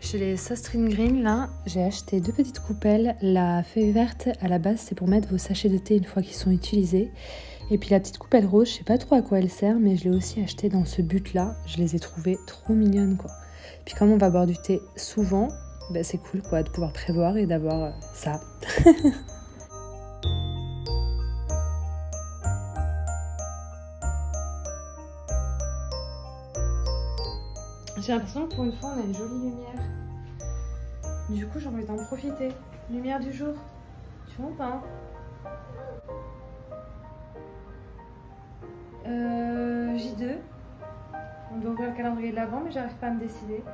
Chez les Sostrine Green, là, j'ai acheté 2 petites coupelles. La feuille verte, à la base, c'est pour mettre vos sachets de thé une fois qu'ils sont utilisés. Et puis la petite coupelle rose, je sais pas trop à quoi elle sert, mais je l'ai aussi achetée dans ce but-là. Je les ai trouvées trop mignonnes, quoi. Puis comme on va boire du thé souvent, bah, c'est cool, quoi, de pouvoir prévoir et d'avoir ça. J'ai l'impression que pour une fois, on a une jolie lumière. Du coup, j'ai envie d'en profiter. Lumière du jour. Tu vois ou pas? J2. On doit ouvrir le calendrier de l'avant, mais j'arrive pas à me décider.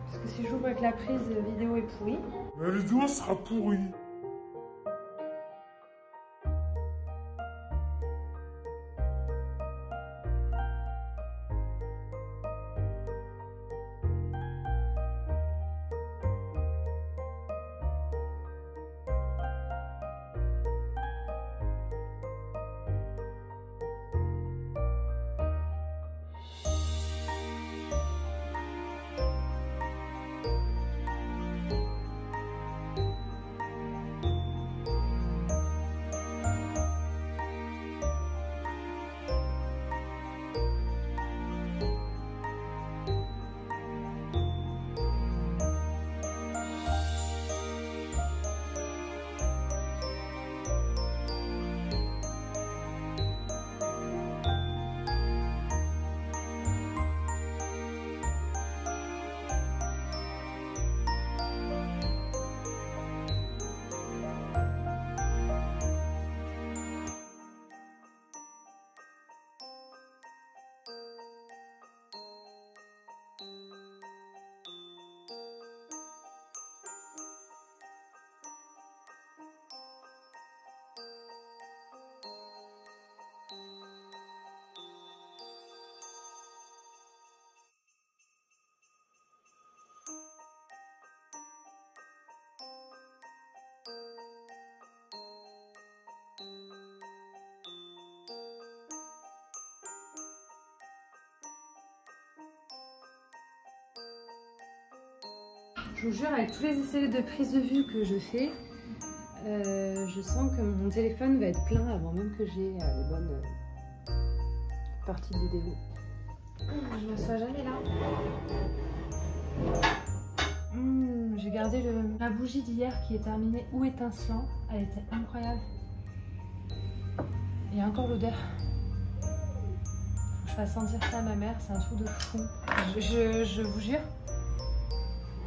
Parce que si j'ouvre avec la prise, vidéo est pourrie. La vidéo sera pourrie. Je vous jure, avec tous les essais de prise de vue que je fais, je sens que mon téléphone va être plein avant même que j'ai les bonnes parties de vidéo. Je ne m'assois jamais là. J'ai gardé la bougie d'hier qui est terminée ou étincelant. Elle était incroyable. Il y a encore l'odeur. Je vais sentir ça à ma mère, c'est un truc de fou. Je vous jure.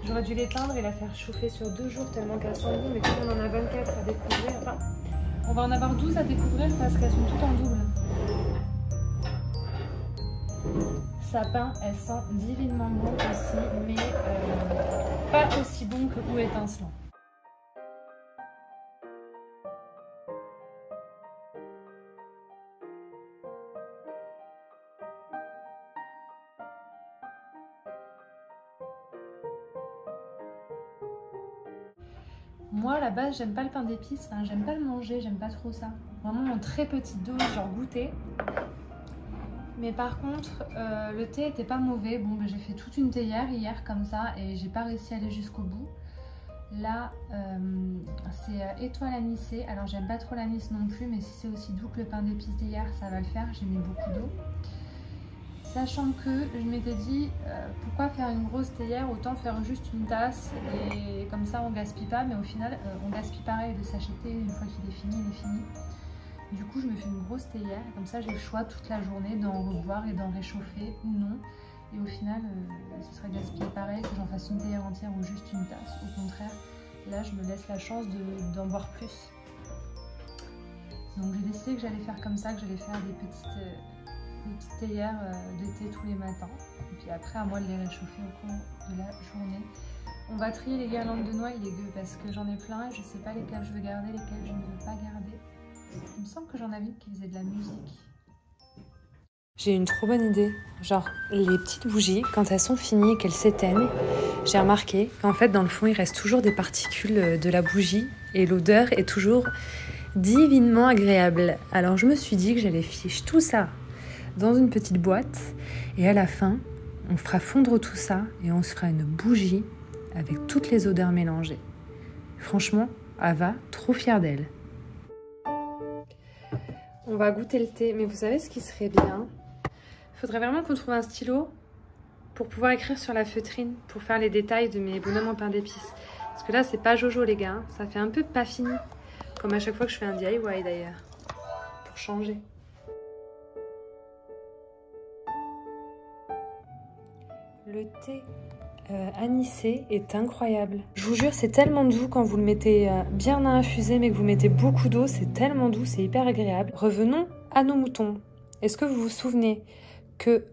J'aurais dû l'éteindre et la faire chauffer sur 2 jours tellement qu'elle sent bon, mais comme on en a 24 à découvrir, enfin, on va en avoir 12 à découvrir parce qu'elles sont toutes en double. Sapin, elle sent divinement bon aussi, mais pas aussi bon que ou étincelant. Moi, à la base, j'aime pas le pain d'épices, enfin, j'aime pas le manger, j'aime pas trop ça. Vraiment en très petite dose, genre goûter. Mais par contre, le thé était pas mauvais. Bon, ben, j'ai fait toute une théière hier comme ça et j'ai pas réussi à aller jusqu'au bout. Là, c'est étoile anisée. Alors, j'aime pas trop l'anis non plus, mais si c'est aussi doux que le pain d'épices d'hier, ça va le faire. J'ai mis beaucoup d'eau. Sachant que je m'étais dit, pourquoi faire une grosse théière, autant faire juste une tasse et comme ça on gaspille pas, mais au final on gaspille pareil, le sachet de thé, une fois qu'il est fini, il est fini. Du coup je me fais une grosse théière, comme ça j'ai le choix toute la journée d'en revoir et d'en réchauffer ou non. Et au final ce serait gaspillé pareil que j'en fasse une théière entière ou juste une tasse. Au contraire, là je me laisse la chance d'en boire plus. Donc j'ai décidé que j'allais faire comme ça, que j'allais faire des petites théières de thé tous les matins. Et puis après, à moi de les réchauffer au cours de la journée. On va trier les guirlandes de noix et les gueux parce que j'en ai plein et je sais pas lesquelles je veux garder, lesquelles je ne veux pas garder. Il me semble que j'en avais une qui faisait de la musique. J'ai une trop bonne idée. Genre, les petites bougies, quand elles sont finies et qu'elles s'éteignent, j'ai remarqué qu'en fait, dans le fond, il reste toujours des particules de la bougie et l'odeur est toujours divinement agréable. Alors, je me suis dit que j'allais fiche tout ça dans une petite boîte et à la fin, On fera fondre tout ça et on se fera une bougie avec toutes les odeurs mélangées. Franchement, Ava, trop fière d'elle. On va goûter le thé, mais vous savez ce qui serait bien? Il faudrait vraiment qu'on trouve un stylo pour pouvoir écrire sur la feutrine, pour faire les détails de mes bonhommes en pain d'épices. Parce que là, c'est pas Jojo les gars, ça fait un peu pas fini. Comme à chaque fois que je fais un DIY d'ailleurs, pour changer. Le thé anisé est incroyable. Je vous jure, c'est tellement doux quand vous le mettez bien à infuser, mais que vous mettez beaucoup d'eau, c'est tellement doux, c'est hyper agréable. Revenons à nos moutons. Est-ce que vous vous souvenez que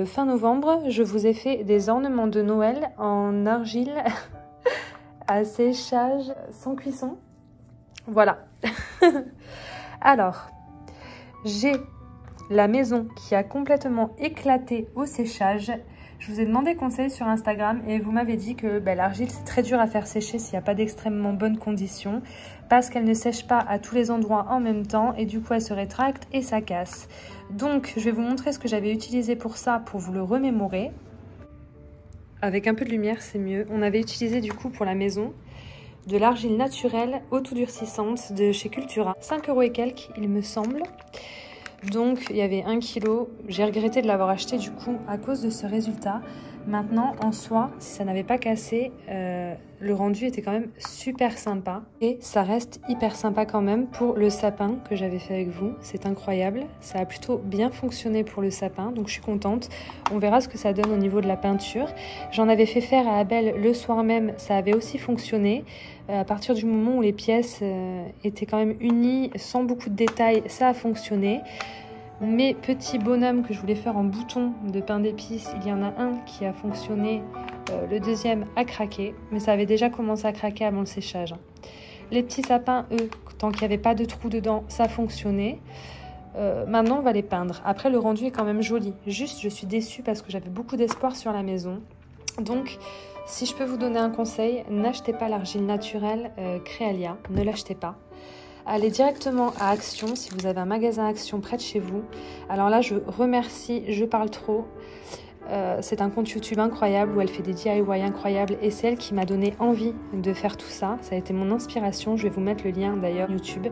fin novembre, je vous ai fait des ornements de Noël en argile à séchage sans cuisson? Voilà. Alors, j'ai la maison qui a complètement éclaté au séchage. Je vous ai demandé conseil sur Instagram et vous m'avez dit que l'argile c'est très dur à faire sécher s'il n'y a pas d'extrêmement bonnes conditions parce qu'elle ne sèche pas à tous les endroits en même temps et du coup elle se rétracte et ça casse. Donc je vais vous montrer ce que j'avais utilisé pour ça pour vous le remémorer. Avec un peu de lumière c'est mieux. On avait utilisé du coup pour la maison de l'argile naturelle autodurcissante de chez Cultura. 5 € et quelques il me semble. Donc il y avait 1 kg, j'ai regretté de l'avoir acheté du coup à cause de ce résultat. Maintenant en soi, si ça n'avait pas cassé, le rendu était quand même super sympa. Et ça reste hyper sympa quand même pour le sapin que j'avais fait avec vous. C'est incroyable, ça a plutôt bien fonctionné pour le sapin, donc je suis contente. On verra ce que ça donne au niveau de la peinture. J'en avais fait faire à Abel le soir même, ça avait aussi fonctionné. À partir du moment où les pièces étaient quand même unies, sans beaucoup de détails, ça a fonctionné. Mes petits bonhommes que je voulais faire en bouton de pain d'épices, il y en a un qui a fonctionné, le deuxième a craqué, mais ça avait déjà commencé à craquer avant le séchage. Les petits sapins, eux, tant qu'il n'y avait pas de trous dedans, ça fonctionnait. Maintenant, on va les peindre. Après, le rendu est quand même joli. Juste, je suis déçue parce que j'avais beaucoup d'espoir sur la maison. Donc, si je peux vous donner un conseil, n'achetez pas l'argile naturelle Créalia, ne l'achetez pas. Allez directement à Action si vous avez un magasin Action près de chez vous. Alors là, je remercie Je Parle Trop. C'est un compte YouTube incroyable où elle fait des DIY incroyables et c'est elle qui m'a donné envie de faire tout ça. Ça a été mon inspiration. Je vais vous mettre le lien d'ailleurs YouTube.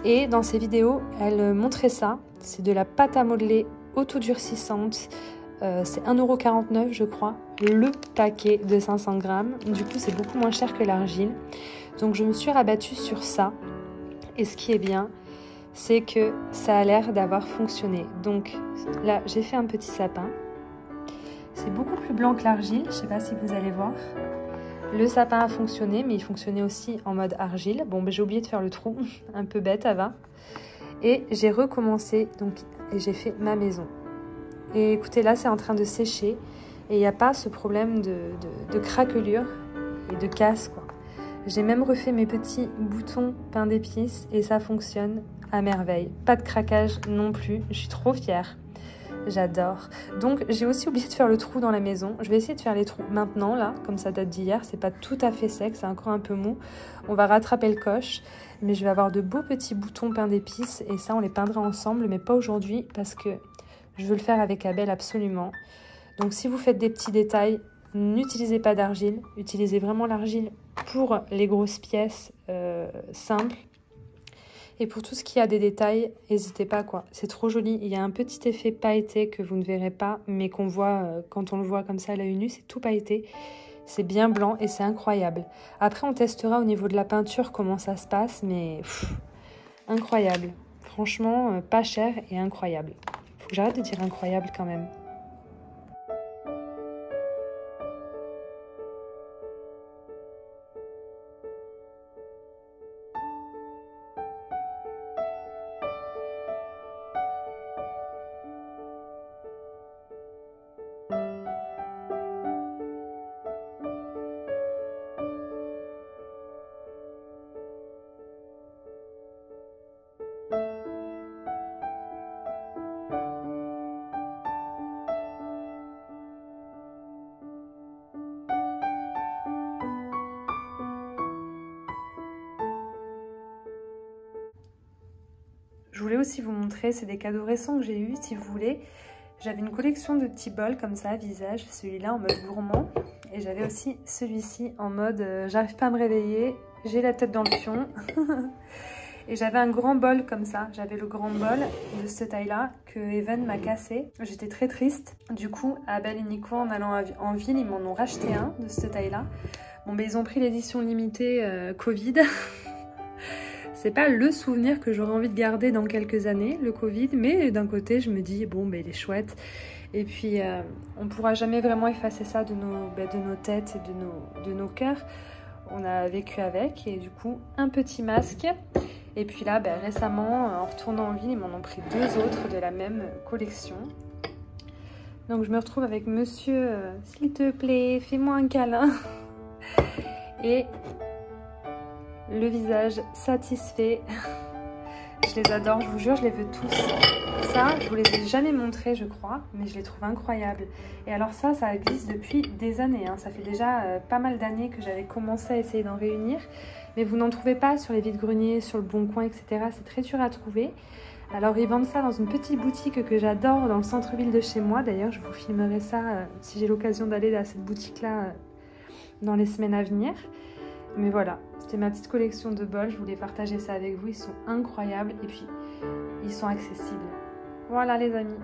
Et dans ses vidéos, elle montrait ça. C'est de la pâte à modeler autodurcissante. C'est 1,49 € je crois, le paquet de 500 grammes. Du coup, c'est beaucoup moins cher que l'argile. Donc, je me suis rabattue sur ça. Et ce qui est bien, c'est que ça a l'air d'avoir fonctionné. Donc là, j'ai fait un petit sapin. C'est beaucoup plus blanc que l'argile, je ne sais pas si vous allez voir. Le sapin a fonctionné, mais il fonctionnait aussi en mode argile. Bon, j'ai oublié de faire le trou, un peu bête, Ava. Et j'ai recommencé, donc, et j'ai fait ma maison. Et écoutez, là, c'est en train de sécher. Et il n'y a pas ce problème de craquelure et de casse, quoi. J'ai même refait mes petits boutons pain d'épices et ça fonctionne à merveille. Pas de craquage non plus, je suis trop fière. J'adore. Donc j'ai aussi oublié de faire le trou dans la maison. Je vais essayer de faire les trous maintenant, là, comme ça date d'hier. C'est pas tout à fait sec, c'est encore un peu mou. On va rattraper le coche, mais je vais avoir de beaux petits boutons pain d'épices et ça on les peindra ensemble, mais pas aujourd'hui parce que je veux le faire avec Abel absolument. Donc si vous faites des petits détails, n'utilisez pas d'argile, utilisez vraiment l'argile pour les grosses pièces simples. Et pour tout ce qui a des détails, n'hésitez pas, quoi. C'est trop joli. Il y a un petit effet pailleté que vous ne verrez pas, mais qu'on voit quand on le voit comme ça à l'œil nu, c'est tout pailleté. C'est bien blanc et c'est incroyable. Après, on testera au niveau de la peinture comment ça se passe, mais incroyable. Franchement, pas cher et incroyable. Faut que j'arrête de dire incroyable quand même. Je voulais aussi vous montrer, c'est des cadeaux récents que j'ai eus, si vous voulez. J'avais une collection de petits bols comme ça, visage, celui-là en mode gourmand. Et j'avais aussi celui-ci en mode j'arrive pas à me réveiller, j'ai la tête dans le fion. Et j'avais un grand bol comme ça, j'avais le grand bol de cette taille-là que Even m'a cassé. J'étais très triste. Du coup, Abel et Nico, en allant en ville, ils m'en ont racheté un de cette taille-là. Bon, ben ils ont pris l'édition limitée Covid. C'est pas le souvenir que j'aurais envie de garder dans quelques années, le Covid. Mais d'un côté, je me dis, bon, ben il est chouette. Et puis, on pourra jamais vraiment effacer ça de nos têtes et de nos cœurs. On a vécu avec et du coup, un petit masque. Et puis là, récemment, en retournant en ville, ils m'en ont pris 2 autres de la même collection. Donc je me retrouve avec monsieur, s'il te plaît, fais-moi un câlin. Et le visage satisfait. Je les adore, je vous jure, je les veux tous. Ça, je vous les ai jamais montrés, je crois, mais je les trouve incroyables. Et alors ça existe depuis des années. Hein. Ça fait déjà pas mal d'années que j'avais commencé à essayer d'en réunir. Mais vous n'en trouvez pas sur les vide-greniers, sur le Bon Coin, etc. C'est très dur à trouver. Alors ils vendent ça dans une petite boutique que j'adore dans le centre-ville de chez moi. D'ailleurs, je vous filmerai ça si j'ai l'occasion d'aller à cette boutique-là dans les semaines à venir. Mais voilà, c'était ma petite collection de bols. Je voulais partager ça avec vous. Ils sont incroyables et puis ils sont accessibles. Voilà les amis.